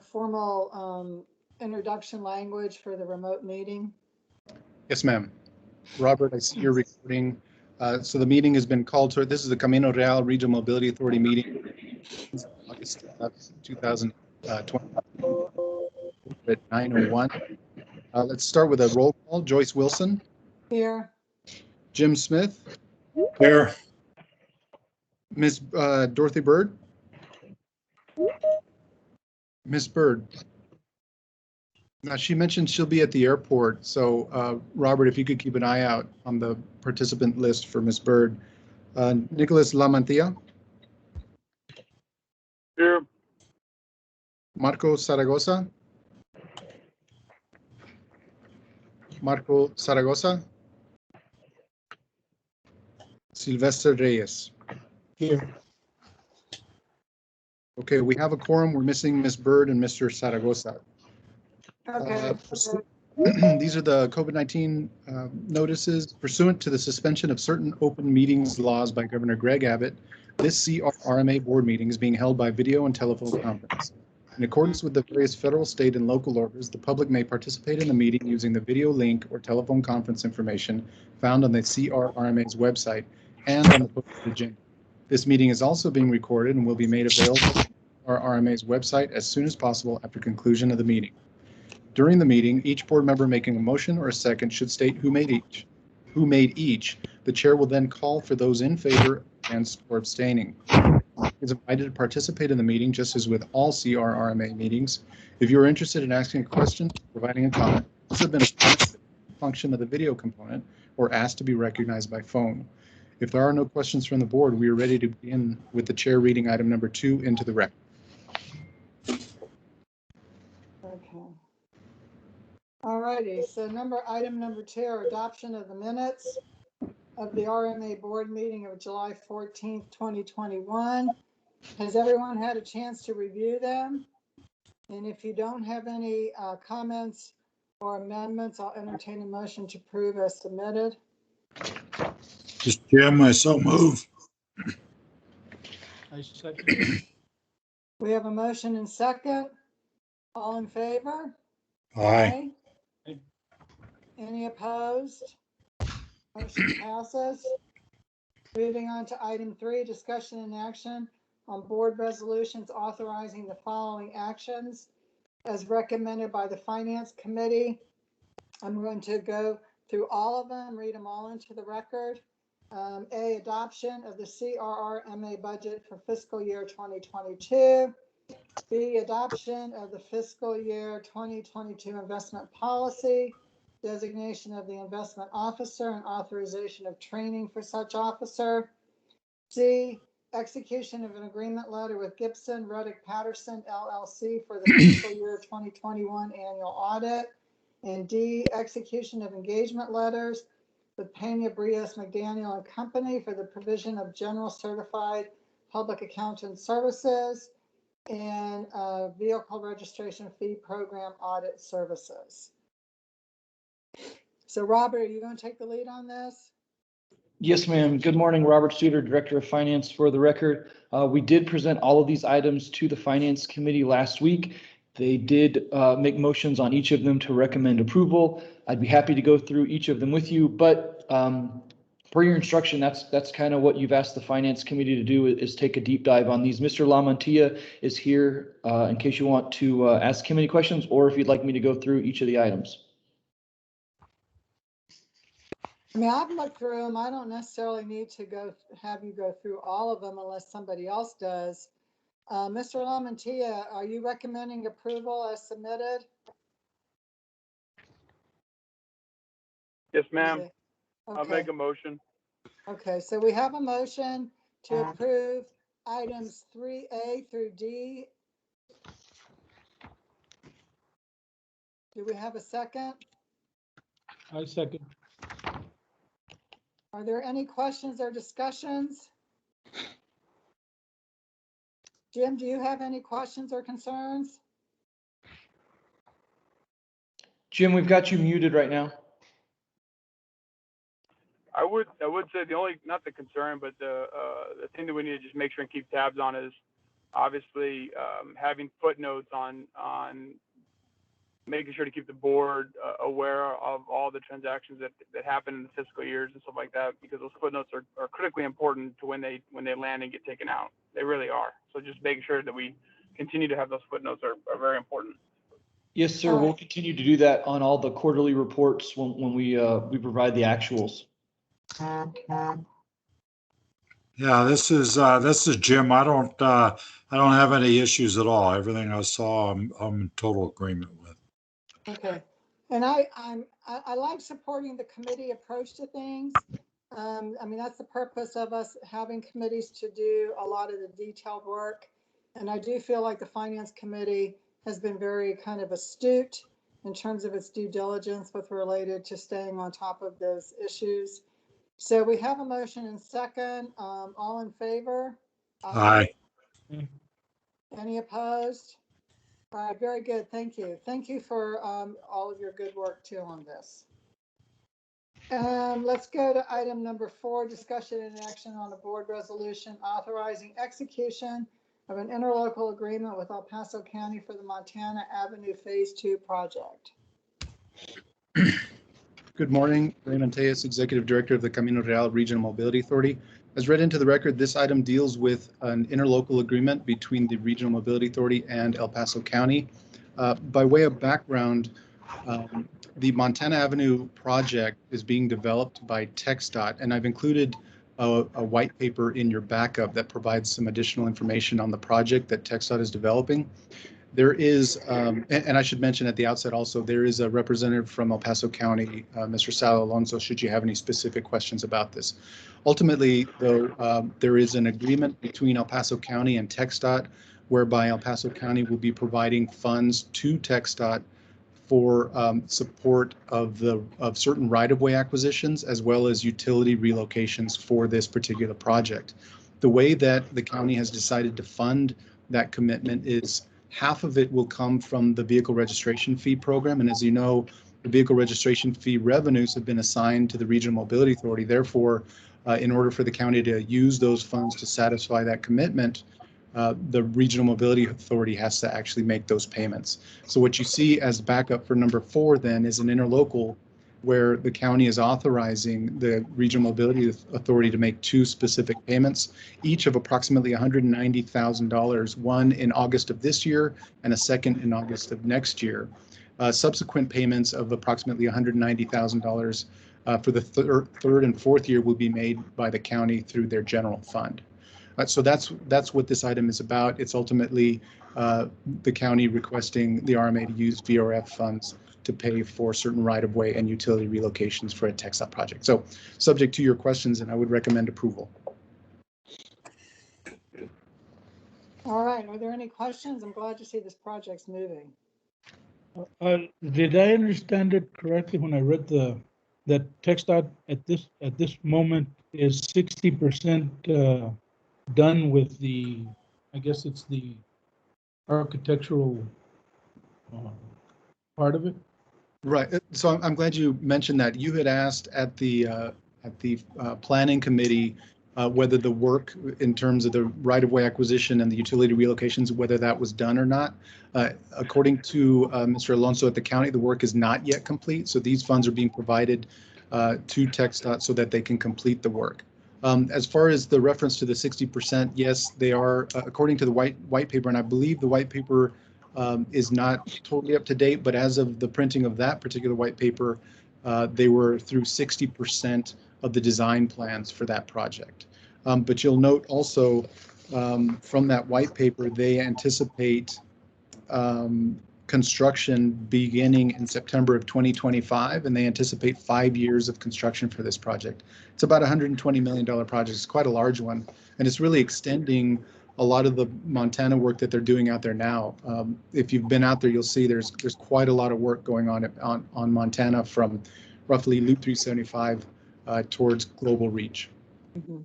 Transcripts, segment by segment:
formal introduction language for the remote meeting? Yes, ma'am. Robert, I see your recording. So the meeting has been called to, this is the Camino Real Regional Mobility Authority meeting, August 2020 at 9:01. Let's start with a roll call. Joyce Wilson. Here. Jim Smith. Here. Ms. Dorothy Bird. Ms. Bird. Now, she mentioned she'll be at the airport, so Robert, if you could keep an eye out on the participant list for Ms. Bird. Nicholas Lamantia. Here. Marco Zaragoza. Marco Zaragoza. Sylvester Reyes. Here. Okay, we have a quorum. We're missing Ms. Bird and Mr. Zaragoza. Okay. These are the COVID-19 notices. Pursuant to the suspension of certain open meetings laws by Governor Greg Abbott, this CRRMA board meeting is being held by video and telephone conference. In accordance with the various federal, state, and local orders, the public may participate in the meeting using the video link or telephone conference information found on the CRRMA's website and on the posted agenda. This meeting is also being recorded and will be made available on CRRMA's website as soon as possible after conclusion of the meeting. During the meeting, each board member making a motion or a second should state who made each. The chair will then call for those in favor, against, or abstaining. Is invited to participate in the meeting just as with all CRRMA meetings. If you are interested in asking a question, providing a comment, submit a comment function of the video component, or ask to be recognized by phone. If there are no questions from the board, we are ready to begin with the chair reading item number 2 into the record. Okay. All righty, so item number 2, adoption of the minutes of the RMA board meeting of July 14th, 2021. Has everyone had a chance to review them? And if you don't have any comments or amendments, I'll entertain a motion to approve as submitted. Mr. Chairman, I so move. I second. We have a motion and second. All in favor? Aye. Any opposed? Motion passes. Moving on to item 3, discussion and action on board resolutions authorizing the following actions as recommended by the Finance Committee. I'm going to go through all of them, read them all into the record. A, adoption of the CRRMA budget for fiscal year 2022. B, adoption of the fiscal year 2022 investment policy, designation of the investment officer and authorization of training for such officer. C, execution of an agreement letter with Gibson, Ruddick, Patterson, LLC for the fiscal year 2021 annual audit. And D, execution of engagement letters with Pena, Brias, McDaniel and Company for the provision of general certified public accountant services and vehicle registration fee program audit services. So Robert, are you going to take the lead on this? Yes, ma'am. Good morning, Robert Studer, Director of Finance. For the record, we did present all of these items to the Finance Committee last week. They did make motions on each of them to recommend approval. I'd be happy to go through each of them with you, but per your instruction, that's kind of what you've asked the Finance Committee to do, is take a deep dive on these. Mr. Lamantia is here in case you want to ask him any questions, or if you'd like me to go through each of the items. I mean, I've looked through them. I don't necessarily need to have you go through all of them unless somebody else does. Mr. Lamantia, are you recommending approval as submitted? Yes, ma'am. Okay. I'll make a motion. Okay, so we have a motion to approve items 3A through D. Do we have a second? I second. Are there any questions or discussions? Jim, do you have any questions or concerns? Jim, we've got you muted right now. I would say the only, not the concern, but the thing that we need to just make sure and keep tabs on is obviously, having footnotes on making sure to keep the board aware of all the transactions that happen in the fiscal years and stuff like that, because those footnotes are critically important to when they land and get taken out. They really are. So just making sure that we continue to have those footnotes are very important. Yes, sir. We'll continue to do that on all the quarterly reports when we provide the actuals. Yeah, this is Jim. I don't have any issues at all. Everything I saw, I'm in total agreement with. Okay, and I like supporting the committee approach to things. I mean, that's the purpose of us having committees, to do a lot of the detailed work. And I do feel like the Finance Committee has been very kind of astute in terms of its due diligence with related to staying on top of those issues. So we have a motion and second. All in favor? Aye. Any opposed? All right, very good. Thank you. Thank you for all of your good work too on this. Let's go to item number 4, discussion and action on a board resolution authorizing execution of an interlocal agreement with El Paso County for the Montana Avenue Phase 2 project. Good morning, Raymond Tejas, Executive Director of the Camino Real Regional Mobility Authority. As read into the record, this item deals with an interlocal agreement between the Regional Mobility Authority and El Paso County. By way of background, the Montana Avenue project is being developed by TxDOT, and I've included a white paper in your backup that provides some additional information on the project that TxDOT is developing. There is, and I should mention at the outset also, there is a representative from El Paso County, Mr. Sal Alonso, should you have any specific questions about this. Ultimately, though, there is an agreement between El Paso County and TxDOT, whereby El Paso County will be providing funds to TxDOT for support of certain right-of-way acquisitions, as well as utility relocations for this particular project. The way that the county has decided to fund that commitment is half of it will come from the vehicle registration fee program. And as you know, the vehicle registration fee revenues have been assigned to the Regional Mobility Authority. Therefore, in order for the county to use those funds to satisfy that commitment, the Regional Mobility Authority has to actually make those payments. So what you see as backup for number 4 then is an interlocal where the county is authorizing the Regional Mobility Authority to make 2 specific payments, each of approximately $190,000, one in August of this year and a second in August of next year. Subsequent payments of approximately $190,000 for the third and fourth year will be made by the county through their general fund. So that's what this item is about. It's ultimately the county requesting the RMA to use VRF funds to pay for certain right-of-way and utility relocations for a TxDOT project. So subject to your questions, and I would recommend approval. All right, are there any questions? I'm glad to see this project's moving. Did I understand it correctly when I read that TxDOT at this moment is 60% done with the, I guess it's the architectural part of it? Right. So I'm glad you mentioned that. You had asked at the planning committee whether the work in terms of the right-of-way acquisition and the utility relocations, whether that was done or not. According to Mr. Alonso at the county, the work is not yet complete. So these funds are being provided to TxDOT so that they can complete the work. As far as the reference to the 60%, yes, they are, according to the white paper, and I believe the white paper is not totally up to date, but as of the printing of that particular white paper, they were through 60% of the design plans for that project. But you'll note also from that white paper, they anticipate construction beginning in September of 2025, and they anticipate 5 years of construction for this project. It's about a $120 million project. It's quite a large one, and it's really extending a lot of the Montana work that they're doing out there now. If you've been out there, you'll see there's quite a lot of work going on Montana from roughly Loop 375 towards global reach. Mm-hmm.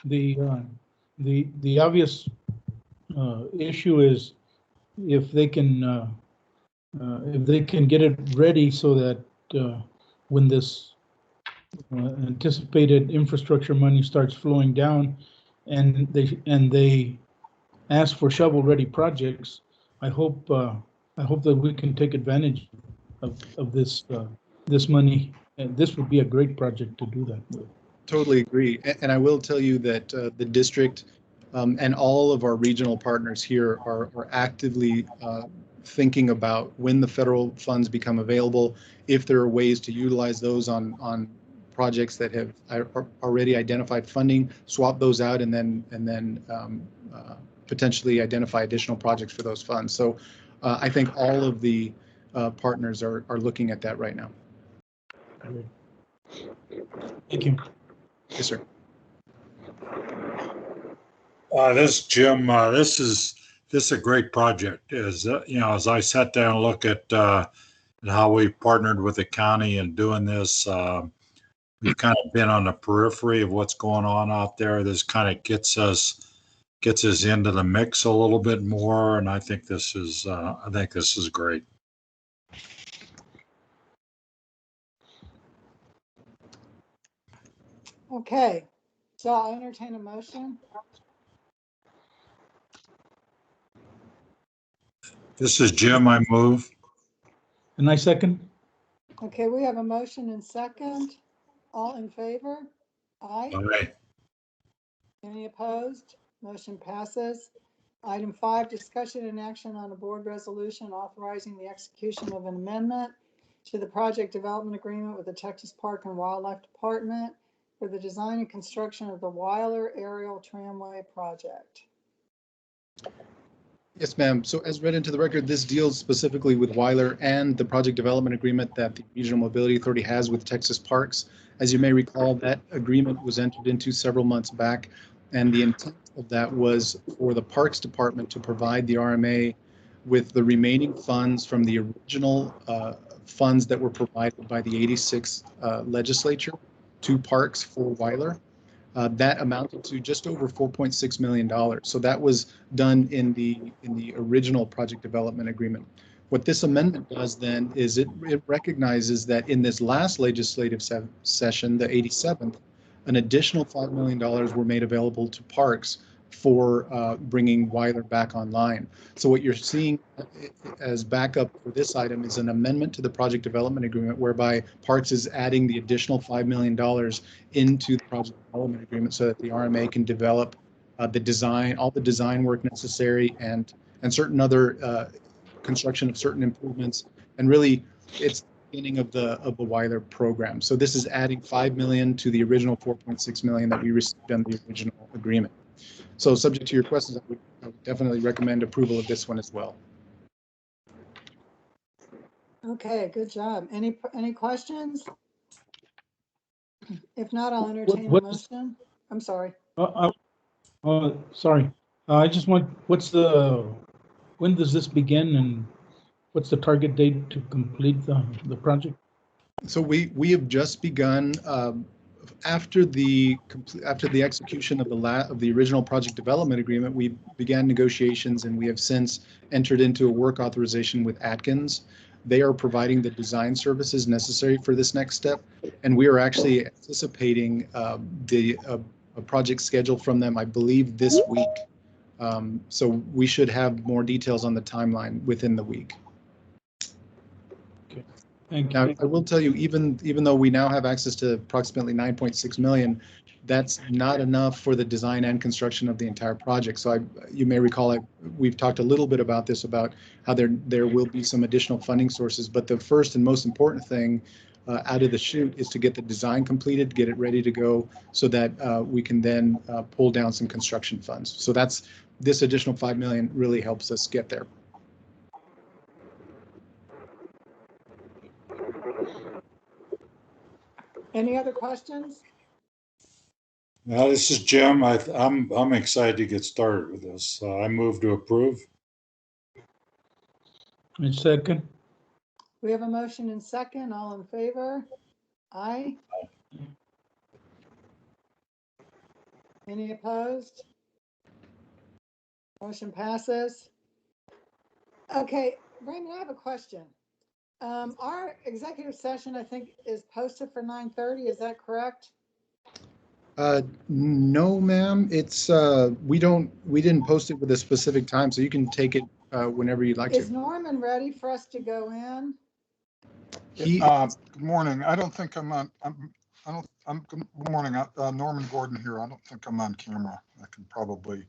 The obvious issue is if they can get it ready so that when this anticipated infrastructure money starts flowing down, and they ask for shovel-ready projects, I hope that we can take advantage of this money. And this would be a great project to do that with. Totally agree. And I will tell you that the district and all of our regional partners here are actively thinking about when the federal funds become available, if there are ways to utilize those on projects that have already identified funding, swap those out, and then potentially identify additional projects for those funds. So I think all of the partners are looking at that right now. Great. Thank you. Yes, sir. This Jim, this is a great project. As you know, as I sat down and look at how we partnered with the county in doing this, we've kind of been on the periphery of what's going on out there. This kind of gets us into the mix a little bit more, and I think this is great. Okay, so I'll entertain a motion. This is Jim. I move. And I second. Okay, we have a motion and second. All in favor? Aye. All right. Any opposed? Motion passes. Item 5, discussion and action on a board resolution authorizing the execution of an amendment to the project development agreement with the Texas Park and Wildlife Department for the design and construction of the Weiler Aerial Tramway project. Yes, ma'am. So as read into the record, this deals specifically with Weiler and the project development agreement that the Regional Mobility Authority has with Texas Parks. As you may recall, that agreement was entered into several months back, and the intent of that was for the Parks Department to provide the RMA with the remaining funds from the original funds that were provided by the 86 legislature to Parks for Weiler. That amounted to just over $4.6 million. So that was done in the original project development agreement. What this amendment does then is it recognizes that in this last legislative session, the 87th, an additional $5 million were made available to parks for bringing Weiler back online. So what you're seeing as backup for this item is an amendment to the project development agreement whereby Parks is adding the additional $5 million into the project development agreement so that the RMA can develop the design, all the design work necessary, and certain other construction of certain improvements. And really, it's the beginning of the Weiler program. So this is adding $5 million to the original $4.6 million that we received on the original agreement. So subject to your questions, I would definitely recommend approval of this one as well. Okay, good job. Any questions? If not, I'll entertain a motion. I'm sorry. Sorry. I just want, when does this begin and what's the target date to complete the project? So we have just begun after the execution of the original project development agreement. We began negotiations, and we have since entered into a work authorization with Atkins. They are providing the design services necessary for this next step, and we are actually anticipating a project schedule from them, I believe, this week. So we should have more details on the timeline within the week. Okay. Thank you. Now, I will tell you, even though we now have access to approximately 9.6 million, that's not enough for the design and construction of the entire project. So you may recall, we've talked a little bit about this, about how there will be some additional funding sources, but the first and most important thing out of the chute is to get the design completed, get it ready to go, so that we can then pull down some construction funds. So this additional 5 million really helps us get there. Any other questions? Now, this is Jim. I'm excited to get started with this. I move to approve. And second. We have a motion and second. All in favor? Aye. Any opposed? Motion passes. Okay, Brandon, I have a question. Our executive session, I think, is posted for 9:30. Is that correct? No, ma'am. It's, we didn't post it with a specific time, so you can take it whenever you'd like Is to. Norman ready for us to go in? He, Good morning. I don't think I'm on, good morning, Norman Gordon here. I don't think I'm on camera. I can probably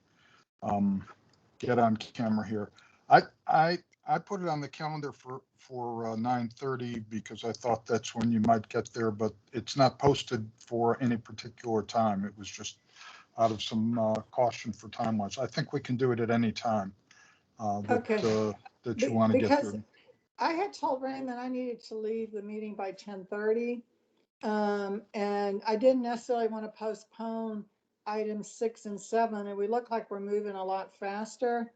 get on camera here. I put it on the calendar for 9:30 because I thought that's when you might get there, but it's not posted for any particular time. It was just out of some caution for time wise. I think we can do it at any time Okay. that you want to get Because there. I had told Raymond I needed to leave the meeting by 10:30. And I didn't necessarily want to postpone items 6 and 7, and we look like we're moving a lot faster.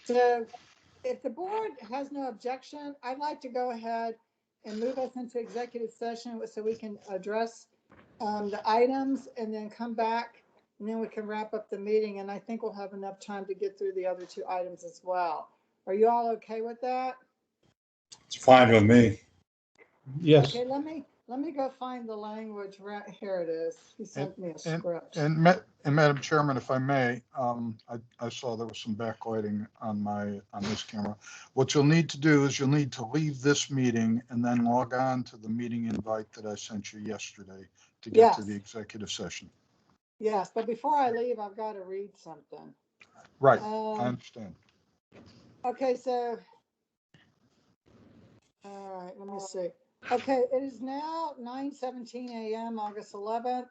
So if the board has no objection, I'd like to go ahead and move us into executive session so we can address the items and then come back, and then we can wrap up the meeting. And I think we'll have enough time to get through the other 2 items as well. Are you all okay with that? It's fine with me. Yes. Okay, let me go find the language. Right here it is. He sent me a script. And Madam Chairman, if I may, I saw there was some backlighting on this camera. What you'll need to do is you'll need to leave this meeting and then log on to the meeting invite that I sent you yesterday to get to Yes. the executive session. Yes, but before I leave, I've got to read something. Right, I understand. Okay, so, all right, let me see. Okay, it is now 9:17 a.m., August 11th,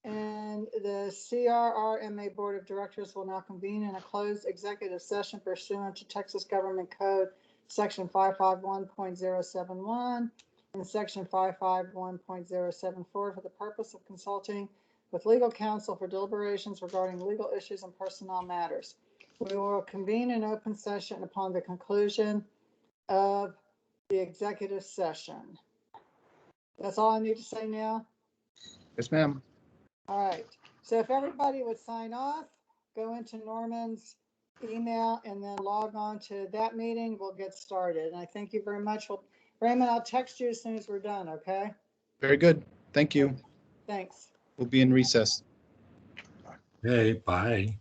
and the CRRMA Board of Directors will now convene in a closed executive session pursuant to Texas Government Code, Section 551.071 and Section 551.074 for the purpose of consulting with legal counsel for deliberations regarding legal issues and personnel matters. We will convene an open session upon the conclusion of the executive session. That's all I need to say now? yes, ma'am. All right. So if everybody would sign off, go into Norman's email and then log on to that meeting, we'll get started. And I thank you very much. Well, Raymond, I'll text you as soon as we're done, okay? Very good. Thank you. Thanks. We'll be in recess. Hey, bye.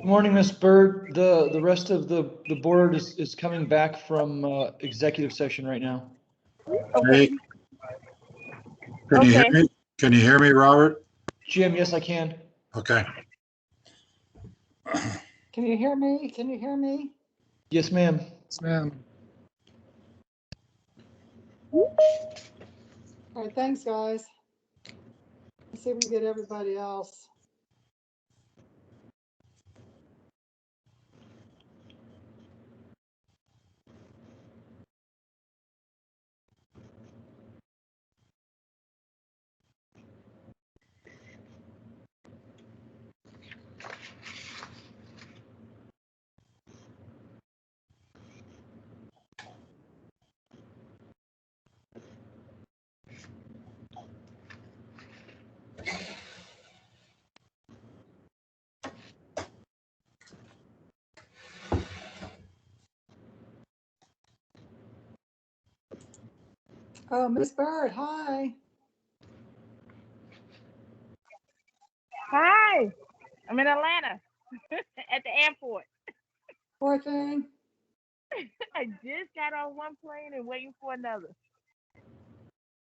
Morning, Ms. Byrd. The rest of the board is coming back from executive session right now. Hey, can you hear Okay. me? Can you hear me, Robert? Jim, yes, I can. Okay. Can you hear me? Can you hear me? Yes, ma'am. Yes, ma'am. All right, thanks, guys. Let's see if we can get everybody else. Oh, Miss Bird, hi. Hi. I'm in Atlanta at the airport. Poor thing. I just got on one plane and waiting for another.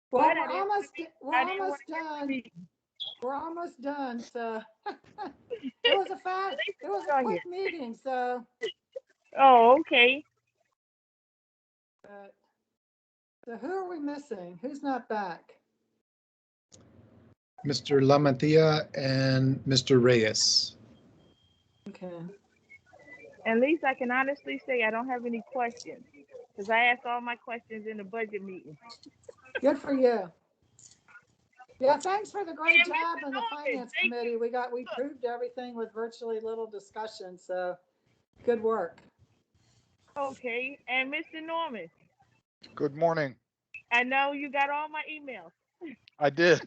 Well, But I didn't want to miss the done. meeting. We're almost done. So it was a on quick here. meeting. So, Oh, okay. so who are we missing? Who's not back? Mr. Lamantia and Mr. Reyes. Okay. At least I can honestly say I don't have any questions because I asked all my questions in the budget meeting. Good for you. Yeah, thanks for the great Yeah, job Mr. on the Norman, finance thank committee. We proved everything with virtually little discussion. So good work. Okay. And Mr. Norman, Good morning. I know you got all my emails. I did.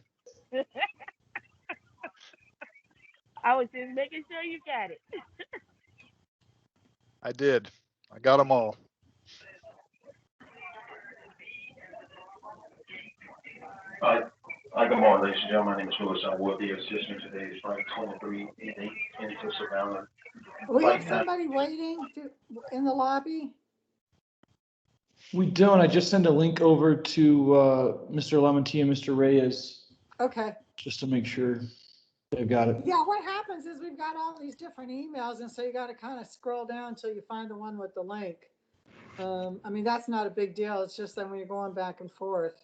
I was just making sure you got it. I did. I got them all. Good morning, ladies and gentlemen. My name is Louis. I will be assisting today's flight 2388 into Savannah. We have somebody waiting in the lobby. We don't. I just sent a link over to Mr. Lamantia and Mr. Reyes Okay. just to make sure they've got it. Yeah, what happens is we've got all these different emails, and so you got to kind of scroll down until you find the one with the link. I mean, that's not a big deal. It's just that when you're going back and forth.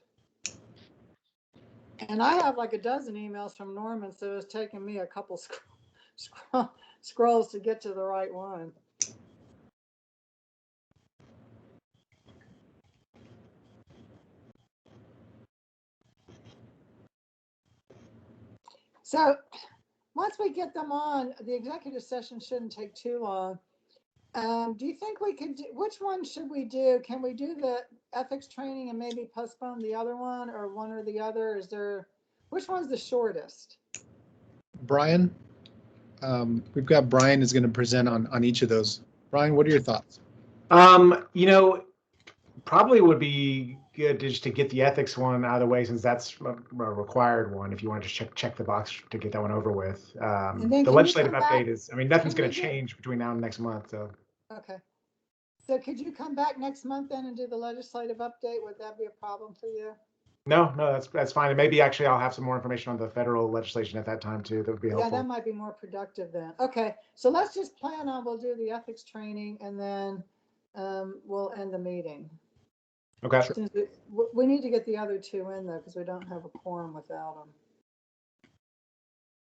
And I have like a dozen emails from Norman, so it's taken me a couple scrolls to get to the right one. So once we get them on, the executive session shouldn't take too long. Do you think we could do, which one should we do? Can we do the ethics training and maybe postpone the other one, or one or the other? Which one's the shortest? Brian, we've got Brian is going to present on each of those. Brian, what are your thoughts? Probably would be good just to get the ethics one out of the way, since that's a required one. If you want to just check the box to get that one over with. The legislative update is, nothing's going to change between now and next month. So. Okay. So could you come back next month then and do the legislative update? Would that be a problem for you? No, that's fine. And maybe actually I'll have some more information on the federal legislation at that time too. That would be helpful. Yeah, that might be more productive then. Okay, so let's just plan on, we'll do the ethics training and then we'll end the meeting. Okay. Since we need to get the other two in though, because we don't have a quorum without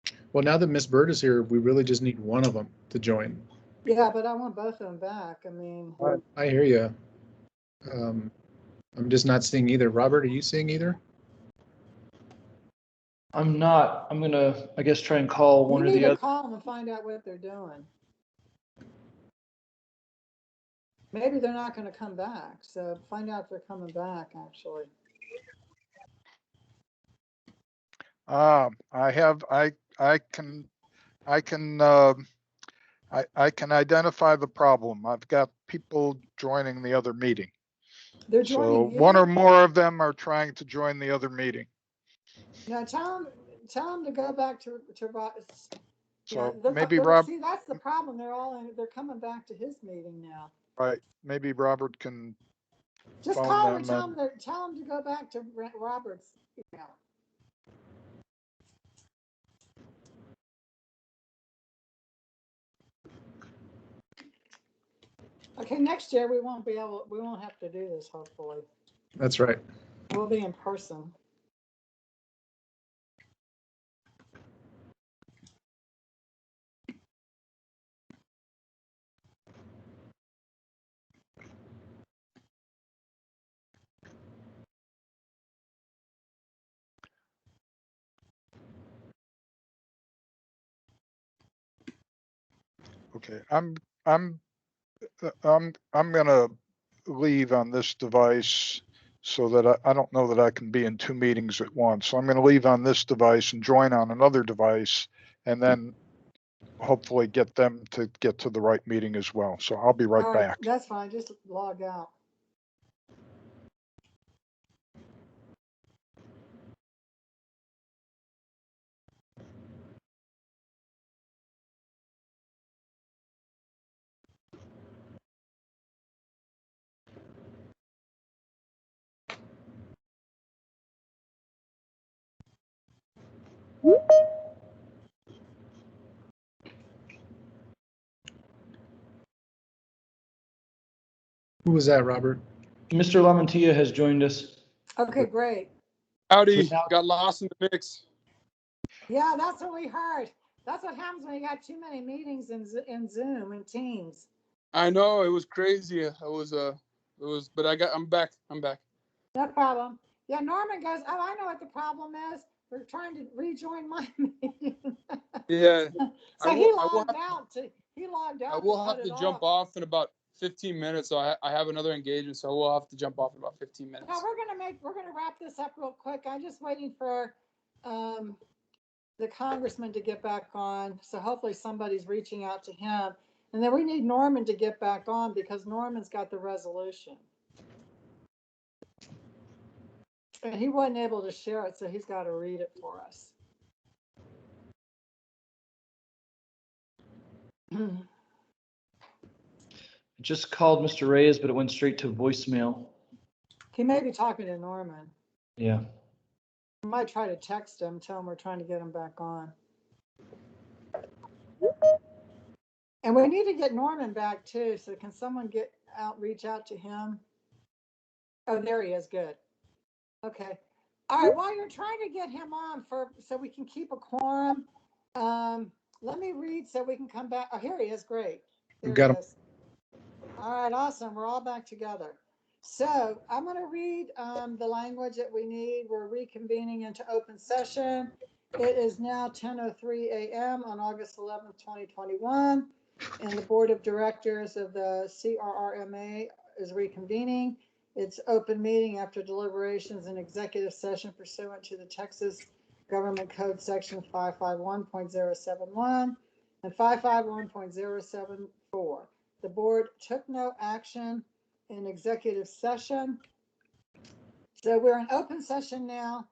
them. Well, now that Miss Bird is here, we really just need one of them to join. Yeah, but I want both of them back. I mean, I hear you. I'm just not seeing either. Robert, are you seeing either? I'm not. I'm gonna, I guess, try and call one or the other. Call them and find out what they're doing. Maybe they're not going to come back. So find out if they're coming back, actually. I can identify the problem. I've got people joining the other meeting. They're joining one or more of them are trying to join the other meeting. Now tell them to go back to So Yeah, maybe Rob, see, that's the problem. They're coming back to his meeting now. right, maybe Robert can Just phone call him and them tell him to go back to Robert's email. Okay, next year we won't have to do this, hopefully. That's right. We'll be in person. Okay, I'm gonna leave on this device so that I don't know that I can be in two meetings at once. So I'm gonna leave on this device and join on another device, and then hopefully get them to get to the right meeting as well. So I'll be right back. That's fine. Just log out. Who was that, Robert? Mr. Lamantia has joined us. Okay, great. Howdy, got lost in the mix. Yeah, that's what we heard. That's what happens when you got too many meetings in Zoom and Teams. I know, it was crazy. But I'm back. No problem. Yeah, Norman goes, oh, I know what the problem is. We're trying to rejoin my meeting. Yeah. So he logged I out. will have to jump off in about 15 minutes. So I have another engagement, so we'll have to jump off in about 15 minutes. Now we're gonna wrap this up real quick. I'm just waiting for the congressman to get back on. So hopefully somebody's reaching out to him. And then we need Norman to get back on because Norman's got the resolution. And he wasn't able to share it, so he's got to read it for us. Just called Mr. Reyes, but it went straight to voicemail. He may be talking to Norman. Yeah. I might try to text him, tell him we're trying to get him back on. And we need to get Norman back too. So can someone reach out to him? Oh, there he is. Good. Okay. All right. While you're trying to get him on so we can keep a quorum, let me read so we can come back. Oh, here he is. Great. There he is. All right. Awesome. We're all back together. So I'm going to read the language that we need. We're reconvening into open session. It is now 10:03 a.m. on August 11th, 2021, and the Board of Directors of the CRRMA is reconvening. It's open meeting after deliberations and executive session pursuant to the Texas Government Code Section 551.071 and 551.074. The board took no action in executive session. So we're in open session now.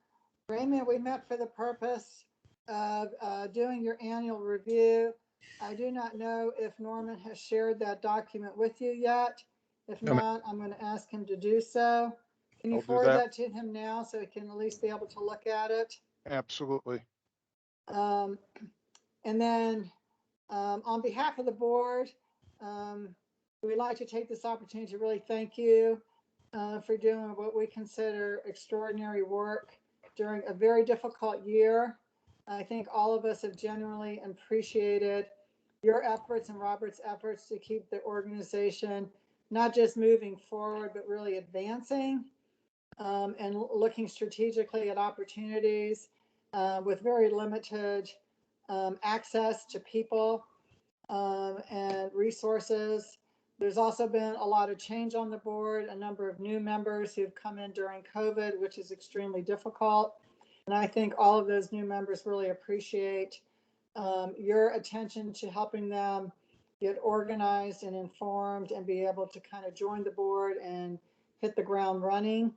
Raymond, we met for the purpose of doing your annual review. I do not know if Norman has shared that document with you yet. If not, I'm going to ask him to do so. Can you forward that to him now so he can at least be able to look at it? Absolutely. And then on behalf of the board, we'd like to take this opportunity to really thank you for doing what we consider extraordinary work during a very difficult year. I think all of us have genuinely appreciated your efforts and Robert's efforts to keep the organization not just moving forward, but really advancing and looking strategically at opportunities with very limited access to people and resources. There's also been a lot of change on the board, a number of new members who've come in during COVID, which is extremely difficult. And I think all of those new members really appreciate your attention to helping them get organized and informed and be able to kind of join the board and hit the ground running.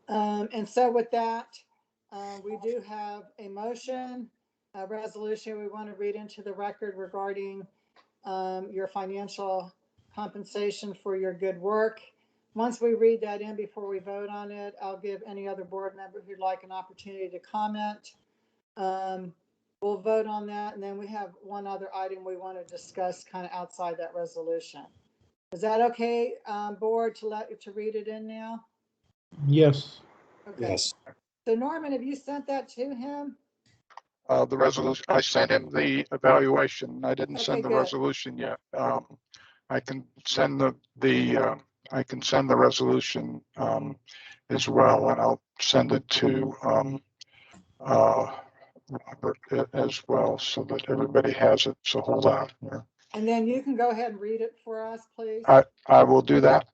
And so with that, we do have a motion resolution we want to read into the record regarding your financial compensation for your good work. Once we read that in before we vote on it, I'll give any other board member who'd like an opportunity to comment. We'll vote on that, and then we have one other item we want to discuss kind of outside that resolution. Is that okay, board, to read it in now? Yes. Okay. Yes. So Norman, have you sent that to him? The resolution, I sent him the evaluation. I didn't Okay, send the good. resolution yet. I can send I can send the resolution as well, and I'll send it to Robert as well, so that everybody has it. So hold on here. And then you can go ahead and read it for us, please. I will do that.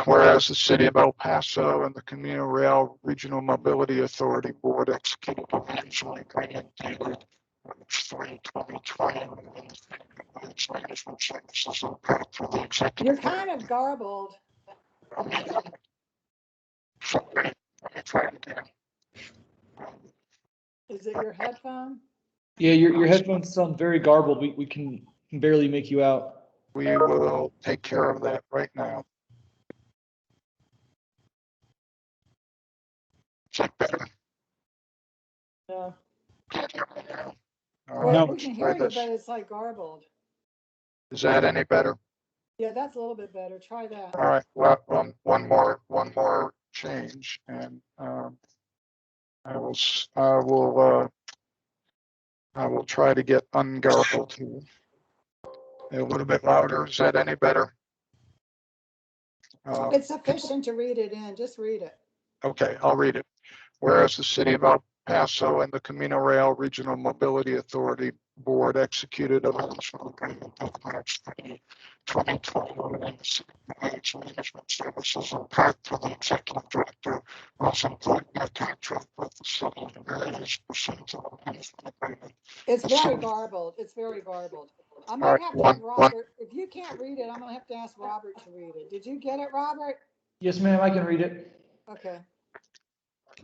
Whereas the City of El Paso and the Camino Real Regional Mobility Authority Board executed a mutual agreement dated March 3, 2020. Management services impact through the executive. You're kind of garbled. Sorry, let me try it again. Is it your headphone? Yeah, your headphones sound very garbled. We can barely make you out. We will take care of that right now. Is that better? No. Can't hear me now. All Well, right, we let's can try hear you, this. but it's like garbled. Is that any better? Yeah, that's a little bit better. Try that. All right, well, one more change, and I will try to get ungarbled here. A little bit louder. Is that any better? It's sufficient to read it in. Just read it. Okay, I'll read it. Whereas the City of El Paso and the Camino Real Regional Mobility Authority Board executed a mutual agreement on March 3, 2020, and the City Management Services impact for the Executive Director was employed by contract with the city in various pursuits of a management agreement. It's very garbled. It's very garbled. I might Right, have to have Robert. If you can't read it, I'm gonna have to ask Robert to read it. Did you get it, Robert? Yes, ma'am, I can read it. Okay.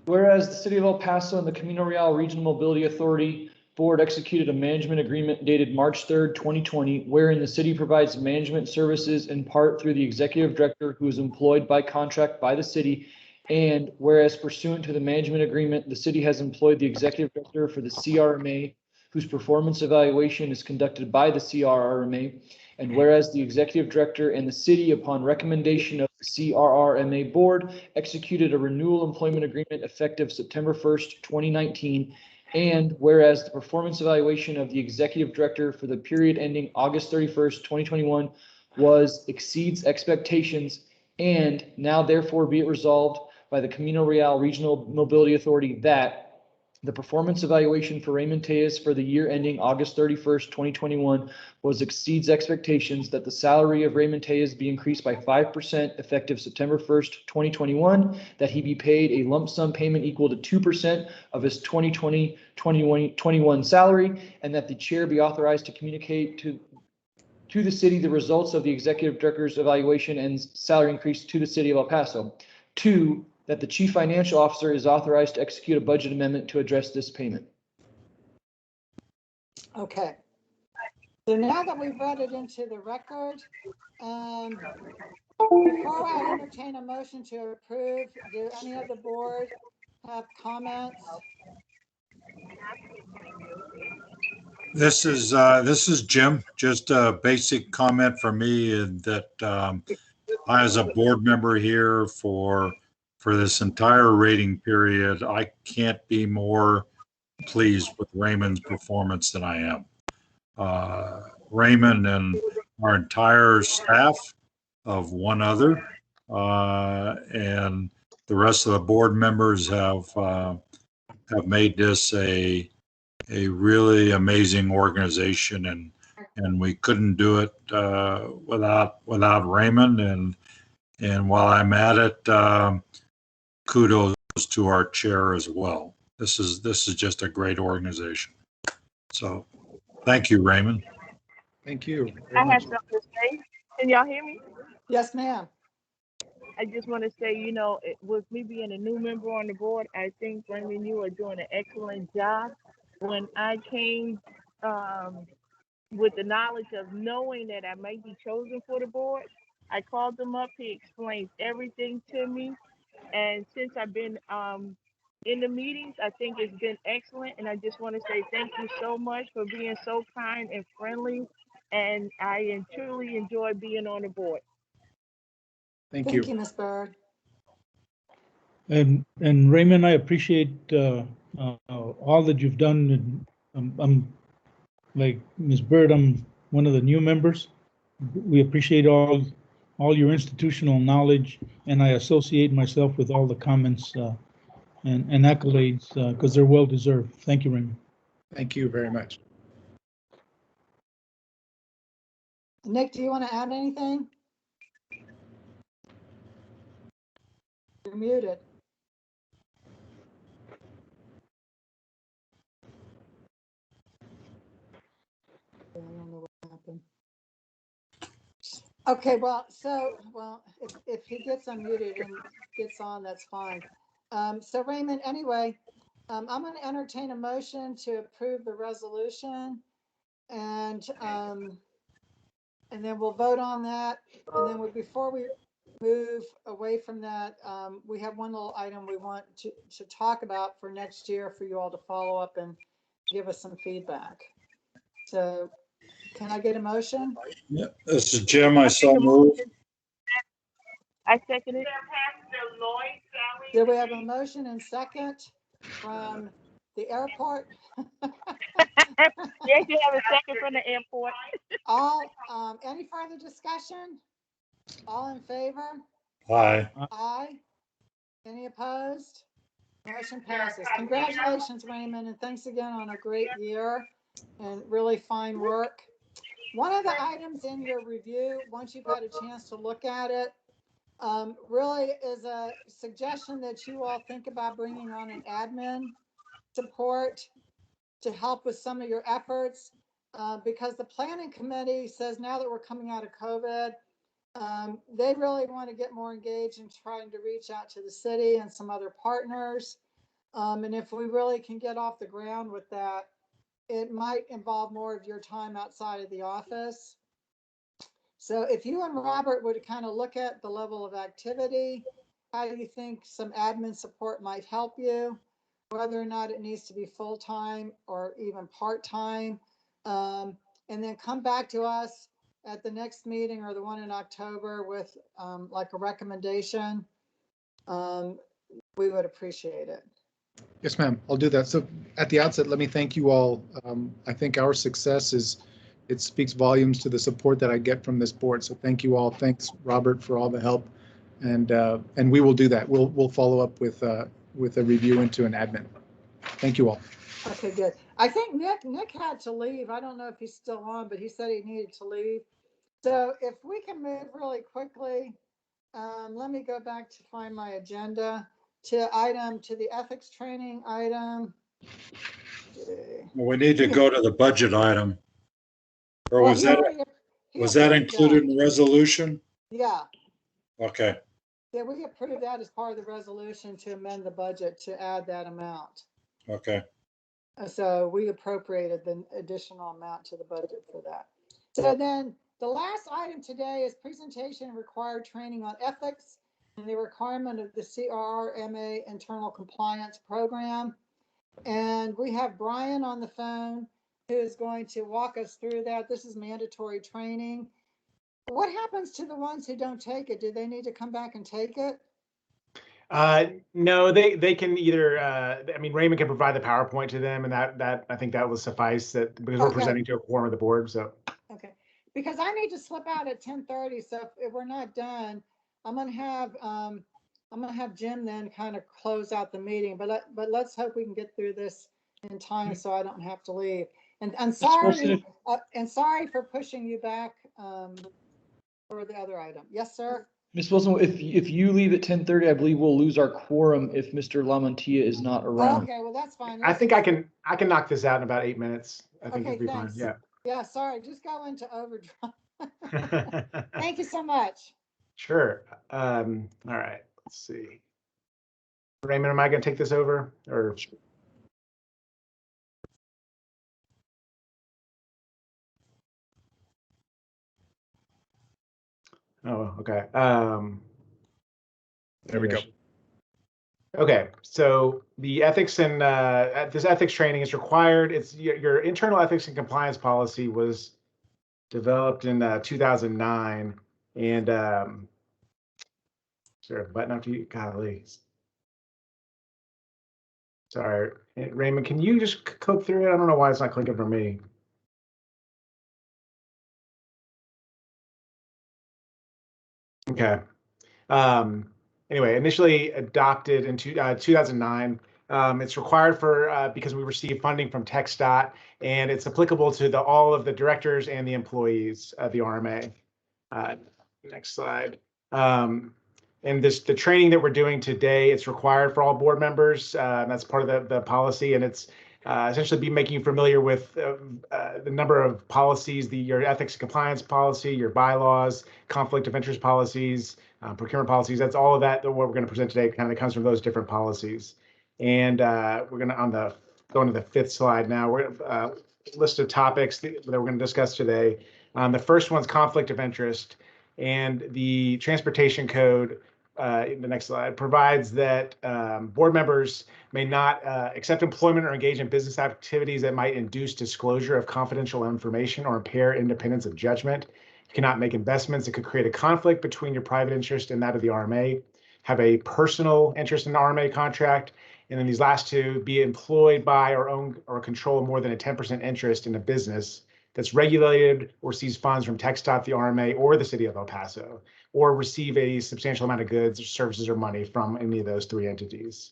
Whereas the City of El Paso and the Camino Real Regional Mobility Authority Board executed a management agreement dated March 3rd, 2020, wherein the city provides management services in part through the executive director who is employed by contract by the city. And whereas pursuant to the management agreement, the city has employed the executive director for the CRRMA, whose performance evaluation is conducted by the CRRMA. And whereas the executive director and the city, upon recommendation of the CRRMA board, executed a renewal employment agreement effective September 1st, 2019. And whereas the performance evaluation of the executive director for the period ending August 31st, 2021 exceeds expectations, and now therefore be it resolved by the Camino Real Regional Mobility Authority that the performance evaluation for Raymond Tejas for the year ending August 31st, 2021 exceeds expectations, that the salary of Raymond Tejas be increased by 5% effective September 1st, 2021, that he be paid a lump sum payment equal to 2% of his 2020-21 salary, and that the chair be authorized to communicate to the city the results of the executive director's evaluation and salary increase to the City of El Paso. 2, that the chief financial officer is authorized to execute a budget amendment to address this payment. Okay. So now that we've read it into the record, before I entertain a motion to approve, do any of the board have comments? This is Jim. Just a basic comment for me that I, as a board member here for this entire rating period, I can't be more pleased with Raymond's performance than I am. Raymond and our entire staff of one other, and the rest of the board members have made this a really amazing organization, and we couldn't do it without Raymond. And while I'm at it, kudos to our chair as well. This is just a great organization. So thank you, Raymond. Thank you very I have much. something to say. Can y'all hear me? Yes, ma'am. I just want to say, with me being a new member on the board, I think Raymond, you are doing an excellent job. When I came with the knowledge of knowing that I might be chosen for the board, I called him up. He explained everything to me. And since I've been in the meetings, I think it's been excellent. And I just want to say thank you so much for being so kind and friendly. And I truly enjoy being on the board. Thank Thank you. you, Ms. Bird. And Raymond, I appreciate all that you've done. And I'm like Ms. Bird, I'm one of the new members. We appreciate all your institutional knowledge, and I associate myself with all the comments and accolades because they're well deserved. Thank you, Raymond. Thank you very much. Nick, do you want to add anything? You're muted. I don't know what happened. Okay, well, if he gets unmuted and gets on, that's fine. So Raymond, anyway, I'm going to entertain a motion to approve the resolution, and then we'll vote on that. And then before we move away from that, we have one little item we want to talk about for next year for you all to follow up and give us some feedback. So can I get a motion? Yeah, this is Jim. I so move. I second it. Do we have a motion and second from the airport? Yes, you have a second from the airport. Any further discussion? All in favor? Aye. Aye. Any opposed? Motion passes. Congratulations, Raymond, and thanks again on a great year and really fine work. One of the items in your review, once you've had a chance to look at it, really is a suggestion that you all think about bringing on an admin support to help with some of your efforts, because the planning committee says now that we're coming out of COVID, they really want to get more engaged in trying to reach out to the city and some other partners. And if we really can get off the ground with that, it might involve more of your time outside of the office. So if you and Robert would kind of look at the level of activity, how do you think some admin support might help you, whether or not it needs to be full-time or even part-time, and then come back to us at the next meeting or the one in October with like a recommendation. We would appreciate it. Yes, ma'am. I'll do that. So at the outset, let me thank you all. I think our success it speaks volumes to the support that I get from this board. So thank you all. Thanks, Robert, for all the help. And we will do that. We'll follow up with a review into an admin. Thank you all. Okay, good. I think Nick had to leave. I don't know if he's still on, but he said he needed to leave. So if we can move really quickly, let me go back to find my agenda to the ethics training item. We need to go to the budget item. Or Well, was that included in the resolution? Yeah. Okay. Yeah, we approved that as part of the resolution to amend the budget to add that amount. Okay. So we appropriated the additional amount to the budget for that. So then the last item today is presentation and required training on ethics and the requirement of the CRRMA internal compliance program. And we have Brian on the phone who is going to walk us through that. This is mandatory training. What happens to the ones who don't take it? Do they need to come back and take it? No, they can either, I mean, Raymond can provide the PowerPoint to them, and that I think that will suffice, that because we're presenting to a quorum of the board. So okay, because I need to slip out at 10:30. So if we're not done, I'm gonna have Jim then kind of close out the meeting. But let's hope we can get through this in time so I don't have to leave. And I'm sorry, sorry for pushing you back for the other item. Yes, sir. Ms. Wilson, if you leave at 10:30, I believe we'll lose our quorum if Mr. Lamantia is not around. Okay, well that's fine. I think I can knock this out in about 8 minutes. I think Okay, it'll be thanks. fine. Yeah. Yeah, sorry, just go into overdrive. Thank you so much. Sure. All right, let's see. Raymond, am I going to take this over or? Oh, okay. There we go. Okay, so the ethics and this ethics training is required. It's your internal ethics and compliance policy was developed in 2009, and is there a button after you? Golly, sorry, Raymond. Can you just click through it? I don't know why it's not clicking for me. Okay. Anyway, initially adopted in 2009. It's required for because we receive funding from TxDOT, and it's applicable to all of the directors and the employees of the RMA. Next slide. And the training that we're doing today, it's required for all board members. That's part of the policy, and it's essentially be making you familiar with the number of policies, your ethics and compliance policy, your bylaws, conflict of interest policies, procurement policies. That's all of that what we're going to present today kind of comes from those different policies. And we're going to going to the fifth slide now. We're going to list of topics that we're going to discuss today. The first one's conflict of interest, and the transportation code, the next slide, provides that board members may not accept employment or engage in business activities that might induce disclosure of confidential information or impair independence of judgment. You cannot make investments that could create a conflict between your private interest and that of the RMA, have a personal interest in the RMA contract, and then these last two, be employed by or own or control more than a 10% interest in a business that's regulated or receives funds from TxDOT, the RMA, or the city of El Paso, or receive a substantial amount of goods, or services, or money from any of those three entities.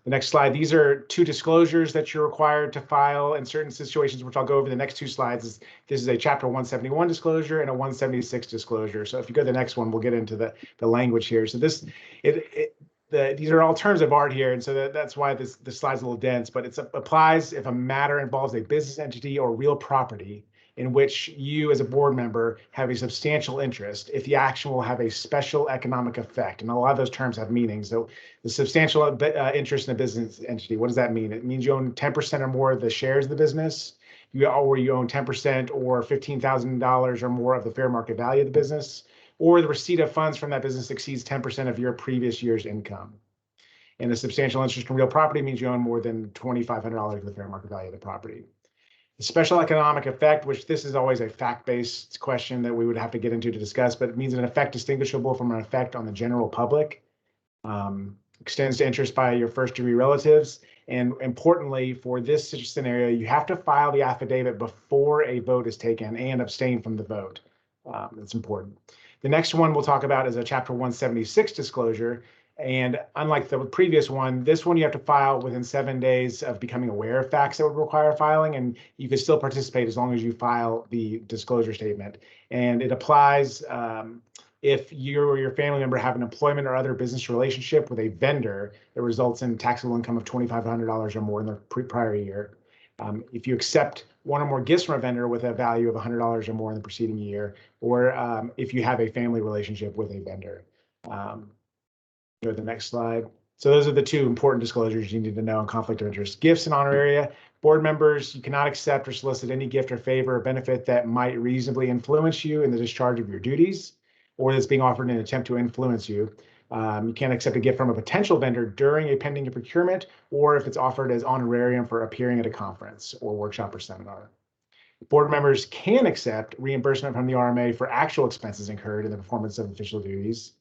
The next slide, these are two disclosures that you're required to file in certain situations, which I'll go over the next two slides. This is a Chapter 171 disclosure and a 176 disclosure. So if you go to the next one, we'll get into the language here. So these are all terms of art here, and so that's why this slide's a little dense, but it applies if a matter involves a business entity or real property in which you as a board member have a substantial interest, if the action will have a special economic effect. And a lot of those terms have meanings. So the substantial interest in a business entity, what does that mean? It means you own 10% or more of the shares of the business, or you own 10% or $15,000 or more of the fair market value of the business, or the receipt of funds from that business exceeds 10% of your previous year's income. And a substantial interest in real property means you own more than $2,500 of the fair market value of the property. The special economic effect, which this is always a fact-based question that we would have to get into to discuss, but it means an effect distinguishable from an effect on the general public, extends to interest by your first-degree relatives. And importantly, for this scenario, you have to file the affidavit before a vote is taken and abstain from the vote. That's important. The next one we'll talk about is a Chapter 176 disclosure. And unlike the previous one, this one you have to file within 7 days of becoming aware of facts that would require filing, and you can still participate as long as you file the disclosure statement. And it applies if you or your family member have an employment or other business relationship with a vendor that results in taxable income of $2,500 or more in the prior year. If you accept one or more gifts from a vendor with a value of $100 or more in the preceding year, or if you have a family relationship with a vendor. Go to the next slide. So those are the two important disclosures you need to know in conflict of interest. Gifts and honoraria. Board members, you cannot accept or solicit any gift or favor or benefit that might reasonably influence you in the discharge of your duties, or that's being offered in an attempt to influence you. You can't accept a gift from a potential vendor during a pending procurement, or if it's offered as honorarium for appearing at a conference or workshop or seminar. Board members can accept reimbursement from the RMA for actual expenses incurred in the performance of official duties.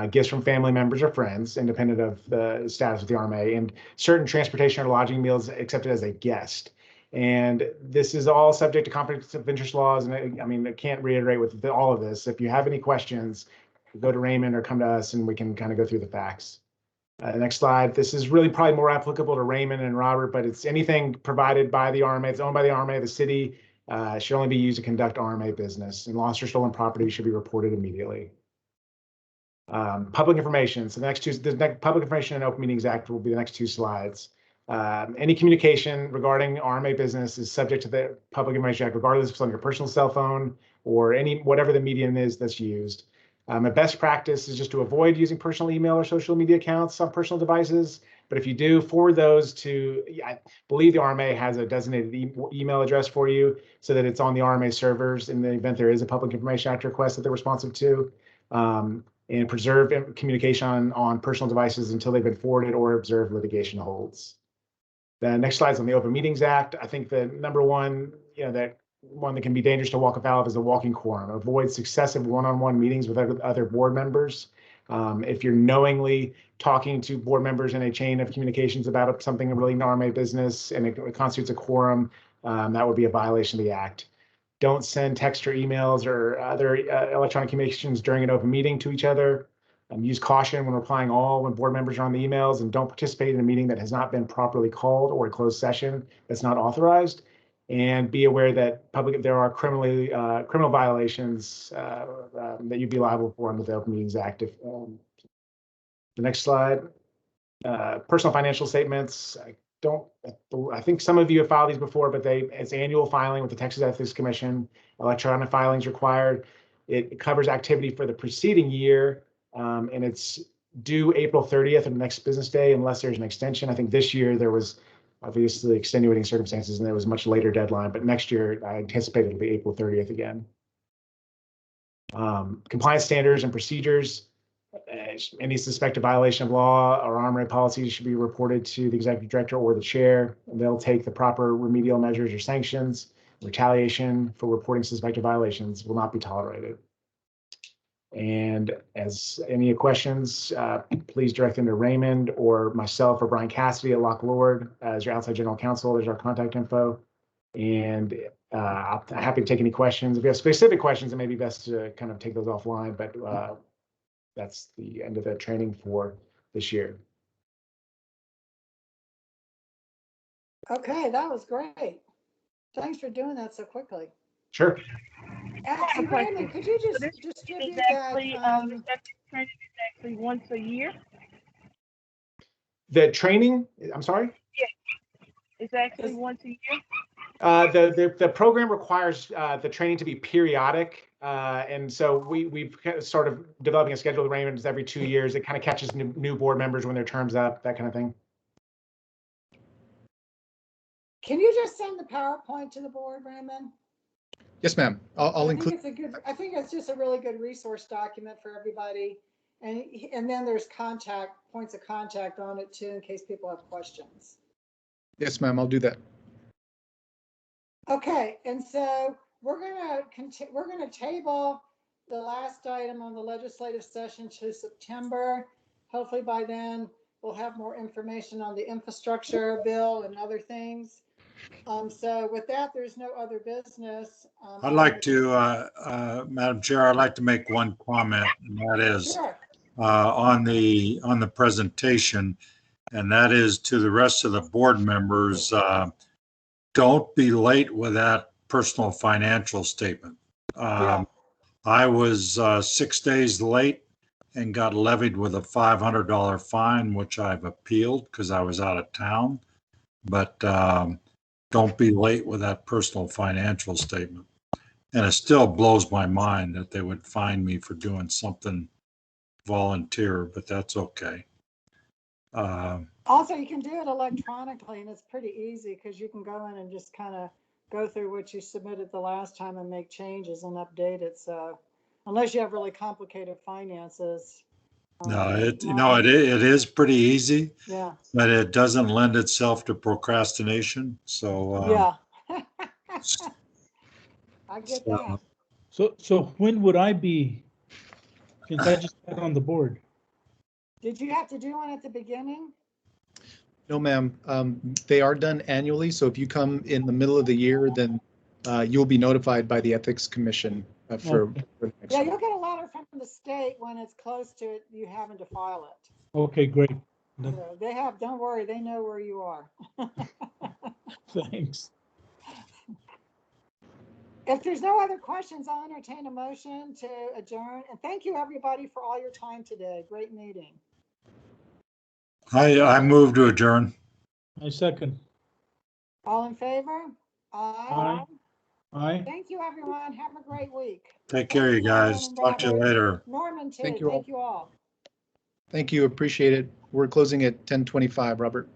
Gifts from family members or friends, independent of the status of the RMA, and certain transportation or lodging meals accepted as a guest. And this is all subject to conflicts of interest laws. And I can't reiterate with all of this. If you have any questions, go to Raymond or come to us and we can kind of go through the facts. Next slide. This is really probably more applicable to Raymond and Robert, but it's anything provided by the RMA. It's owned by the RMA, the city. Should only be used to conduct RMA business, and lost or stolen property should be reported immediately. Public information. So the next public information and Open Meetings Act will be the next two slides. Any communication regarding RMA business is subject to the Public Information Act, regardless if it's on your personal cell phone or whatever the medium is that's used. A best practice is just to avoid using personal email or social media accounts on personal devices. But if you do, forward those to, I believe the RMA has a designated email address for you so that it's on the RMA servers in the event there is a Public Information Act request that they're responsive to. And preserve communication on personal devices until they've been forwarded or observe litigation holds. The next slide is on the Open Meetings Act. I think the number one, that one that can be dangerous to walk afoul of is the walking quorum. Avoid successive one-on-one meetings with other board members. If you're knowingly talking to board members in a chain of communications about something relating to RMA business and it constitutes a quorum, that would be a violation of the act. Don't send text or emails or other electronic communications during an open meeting to each other. Use caution when replying all when board members are on the emails, and don't participate in a meeting that has not been properly called or a closed session that's not authorized. And be aware that there are criminal violations that you'd be liable for under the Open Meetings Act. The next slide, personal financial statements. I think some of you have filed these before, but it's annual filing with the Texas Ethics Commission. Electronic filings required. It covers activity for the preceding year. And it's due April 30th of the next business day, unless there's an extension. I think this year there was obviously extenuating circumstances and there was a much later deadline, but next year I anticipate it'll be April 30th again. Compliance standards and procedures. Any suspected violation of law or RMA policy should be reported to the executive director or the chair, and they'll take the proper remedial measures or sanctions. Retaliation for reporting suspected violations will not be tolerated. And as any questions, please direct them to Raymond or myself or Brian Cassidy at Lock Lord as your outside general counsel. There's our contact info. And I'm happy to take any questions. If you have specific questions, it may be best to kind of take those offline, but that's the end of the training for this year. Okay, that was great. Thanks for doing that so quickly. Sure. And Brandon, could you just distribute that? Training is actually once a year. The training, I'm sorry? Yeah, it's actually once a year. The program requires the training to be periodic. And so we've sort of developing a schedule with Raymond every 2 years. It kind of catches new board members when their term's up, that kind of thing. Can you just send the PowerPoint to the board, Raymond? Yes, ma'am. I'll include. I think it's just a really good resource document for everybody. And then there's points of contact on it too, in case people have questions. Yes, ma'am. I'll do that. Okay, and so we're gonna table the last item on the legislative session to September. Hopefully by then we'll have more information on the infrastructure bill and other things. So with that, there's no other business. I'd like to, Madam Chair, I'd like to make one comment, and that is Sure. on the presentation, and that is to the rest of the board members. Don't be late with that personal financial statement. Yeah. I was 6 days late and got levied with a $500 fine, which I've appealed because I was out of town. But don't be late with that personal financial statement. And it still blows my mind that they would fine me for doing something volunteer, but that's okay. Also, you can do it electronically, and it's pretty easy because you can go in and just kind of go through what you submitted the last time and make changes and update it. So unless you have really complicated finances. No, it is pretty easy. Yeah. But it doesn't lend itself to procrastination. So yeah. I get that. So when would I be, since I just got on the board? Did you have to do one at the beginning? No, ma'am. They are done annually. So if you come in the middle of the year, then you'll be notified by the Ethics Commission for the next Yeah, one. you'll get a letter from the state when it's close to it, you having to file it. Okay, great. So they have, don't worry, they know where you are. Thanks. If there's no other questions, I'll entertain a motion to adjourn. And thank you, everybody, for all your time today. Great meeting. I move to adjourn. I second. All in favor? Aye. Aye. Thank you, everyone. Have a great week. Take care, you guys. Talk to you later. Norman, too. Thank you all. Thank you all. Thank you, appreciate it. We're closing at 10:25, Robert.